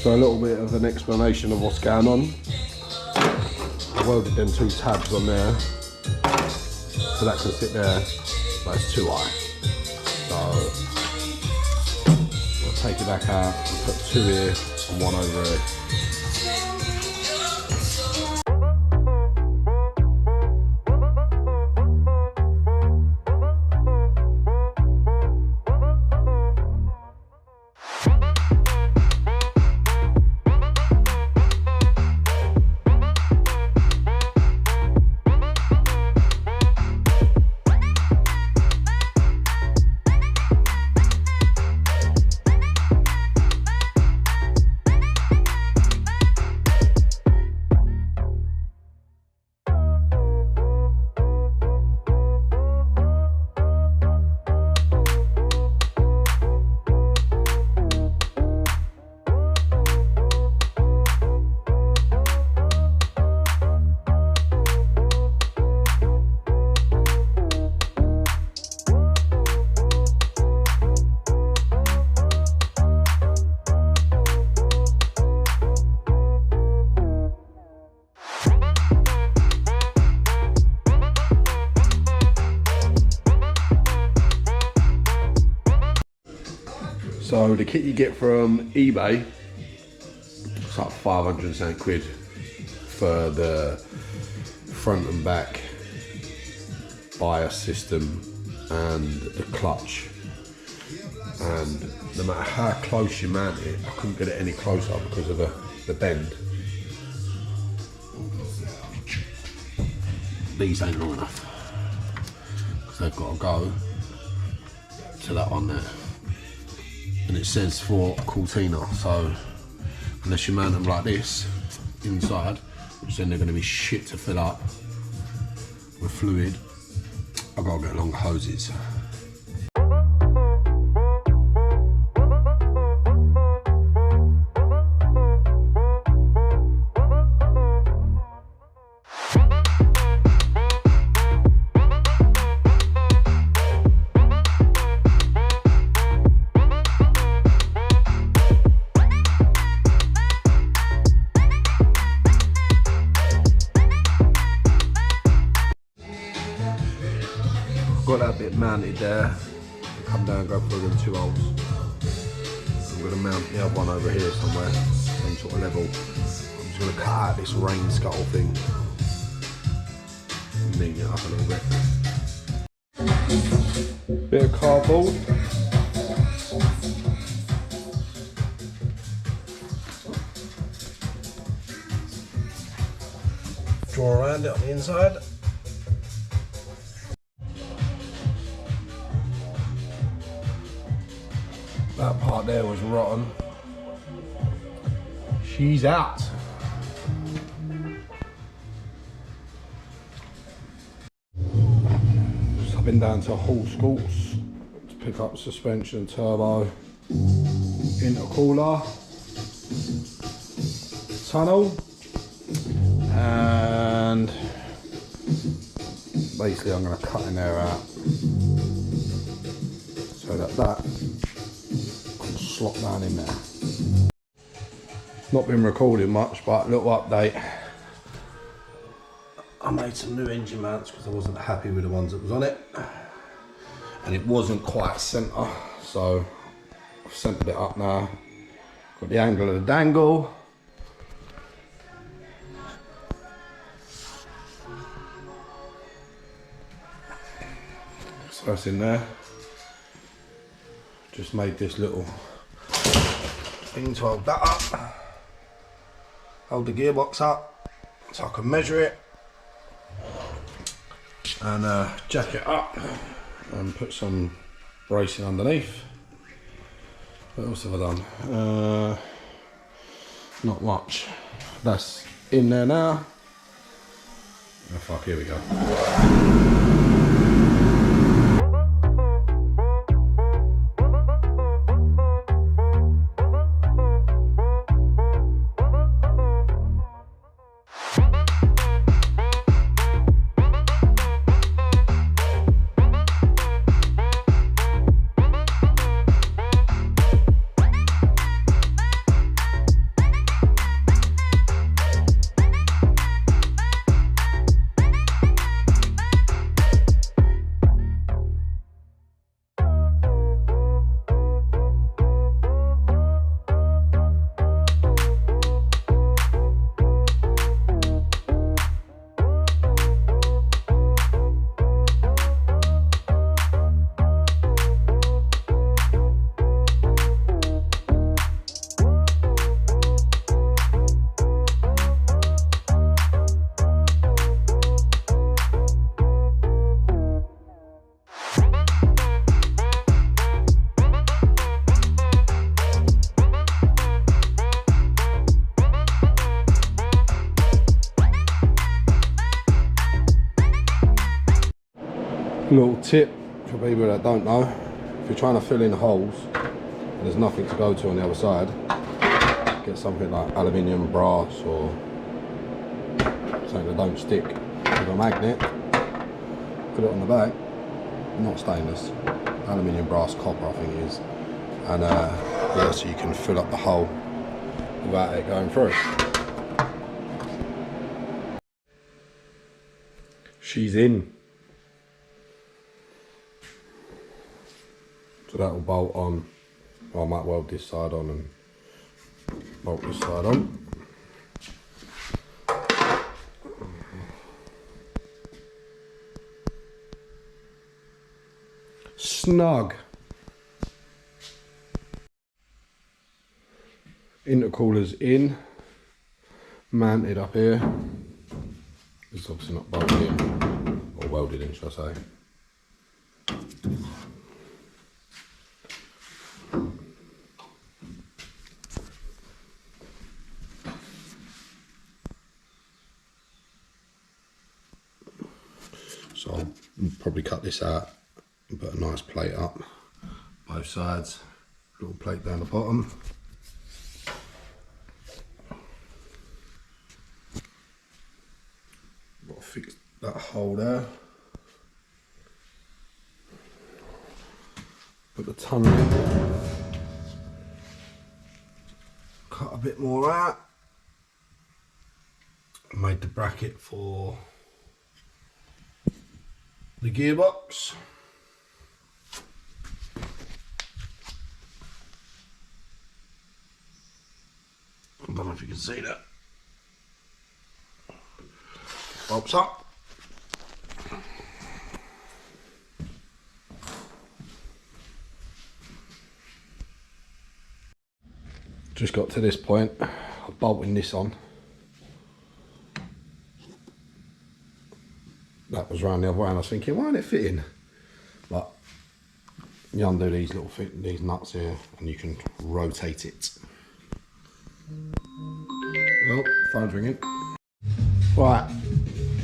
So a little bit of an explanation of what's going on. I welded them 2 tabs on there, so that can sit there, but it's too high. So I'll take it back out and put 2 here and 1 over here. So the kit you get from eBay, it's like 500 quid for the front and back bias system and the clutch. And no matter how close you mount it, I couldn't get it any closer because of the bend. These ain't long enough, because they've got to go to that one there. And it says for cortina, so unless you mount them like this inside, which then they're going to be shit to fill up with fluid, I've got to get longer hoses. Got that bit mounted there, come down and go through them 2 holes. I'm going to mount the other one over here somewhere, same sort of level. I'm just going to cut out this rain scuttle thing, neaten it up a little bit. Bit of cardboard. Draw around it on the inside. That part there was rotten. She's out. Just been down to Hall Schools to pick up suspension, turbo, intercooler, tunnel, and basically I'm going to cut in there out so that slot down in there. Not been recording much, but a little update. I made some new engine mounts because I wasn't happy with the ones that was on it, and it wasn't quite centre, so I've centered it up now. Got the angle of the dangle. So that's in there. Just made this little thing to hold that up, hold the gearbox up so I can measure it, and jack it up and put some bracing underneath. What else have I done? Not much. That's in there now. Oh fuck, here we go. Little tip for people that don't know, if you're trying to fill in holes and there's nothing to go to on the other side, get something like aluminium, brass, or something that don't stick with a magnet, put it on the back, not stainless, aluminium, brass, copper I think it is, and yeah, so you can fill up the hole without it going through. She's in. So that will bolt on. I might weld this side on and bolt this side on. Snug. Intercooler's in, mounted up here. It's obviously not bolted in, or welded in, should I say. So I'll probably cut this out and put a nice plate up both sides, little plate down the bottom. Got to fix that hole there. Put the tunnel in. Cut a bit more out. Made the bracket for the gearbox. I don't know if you can see that. Pops up. Just got to this point, I'm bolting this on. That was round the other way and I was thinking, why isn't it fitting? But you undo these little these nuts here and you can rotate it. Well, phone's ringing. Right,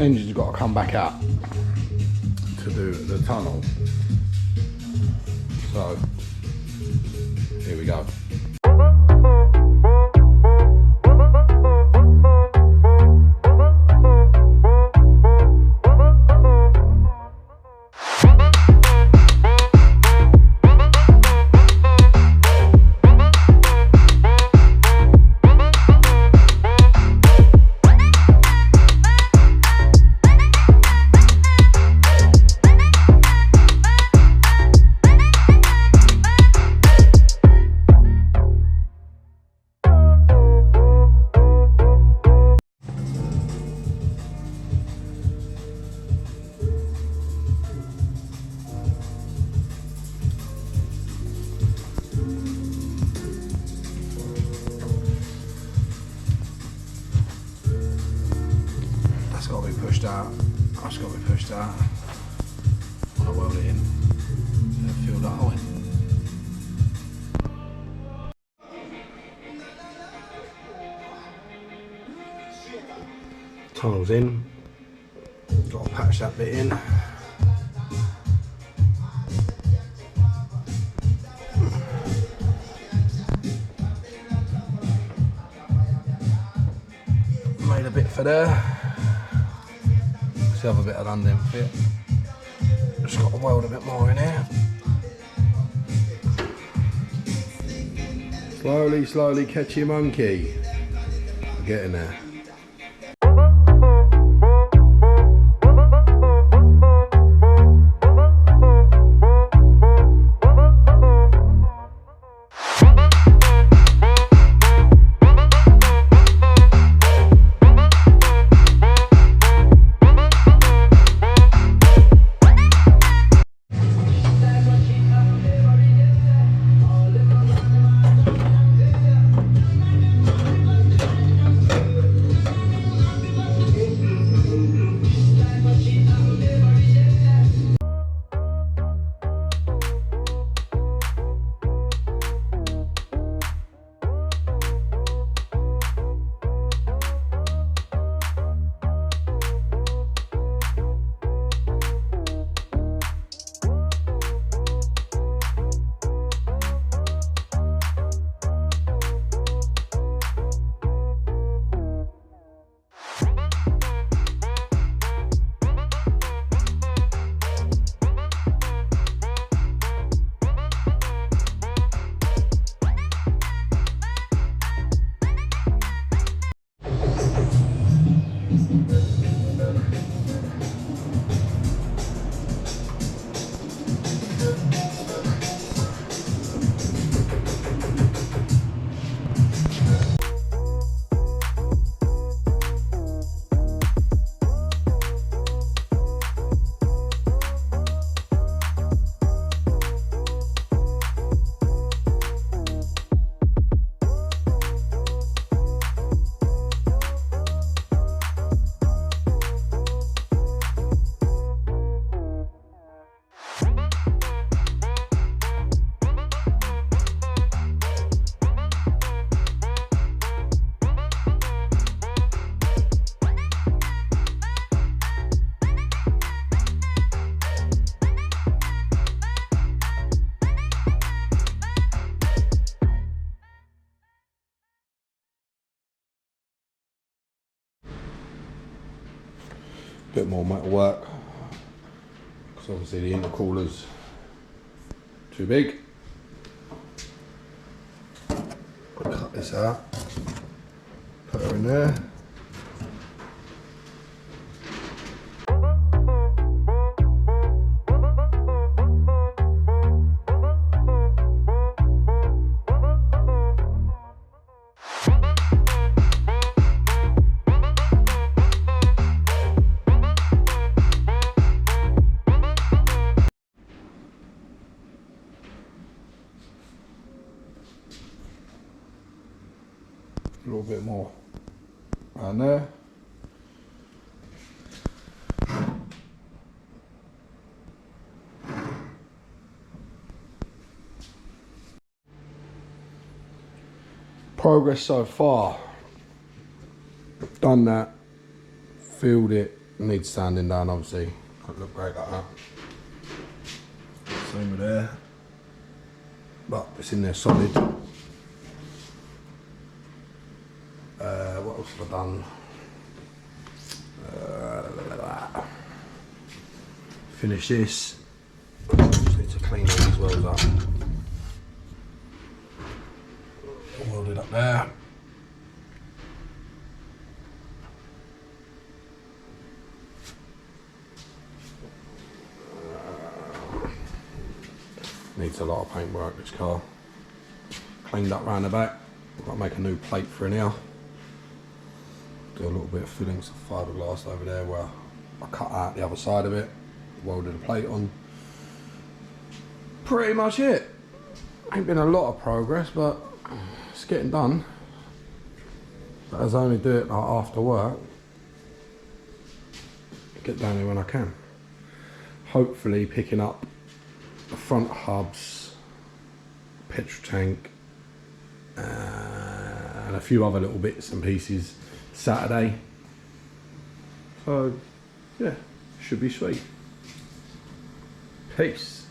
engine's got to come back out to do the tunnel. So, here we go. Got to be pushed out. That's got to be pushed out. When I weld it in, and fill that hole in. Tunnel's in. Got to patch that bit in. Made a bit for there. The other bit of land didn't fit. Just got to weld a bit more in here. Slowly, slowly catch your monkey. We're getting there. bit more metal work, because obviously the intercooler's too big. I'll cut this out, put her in there. A little bit more around there. Progress so far. Done that, filled it, needs sanding down obviously. Couldn't look great like that. Same with there. But it's in there solid. What else have I done? Finish this. Just need to clean all these welds up. Weld it up there. Needs a lot of paintwork, this car. Cleaned up round the back. I've got to make a new plate for in here. Do a little bit of filling some fiberglass over there where I cut out the other side of it, welded a plate on. Pretty much it. Ain't been a lot of progress, but it's getting done. But as I only do it like after work, get down here when I can. Hopefully picking up the front hubs, petrol tank, and a few other little bits and pieces Saturday. So yeah, should be sweet. Peace.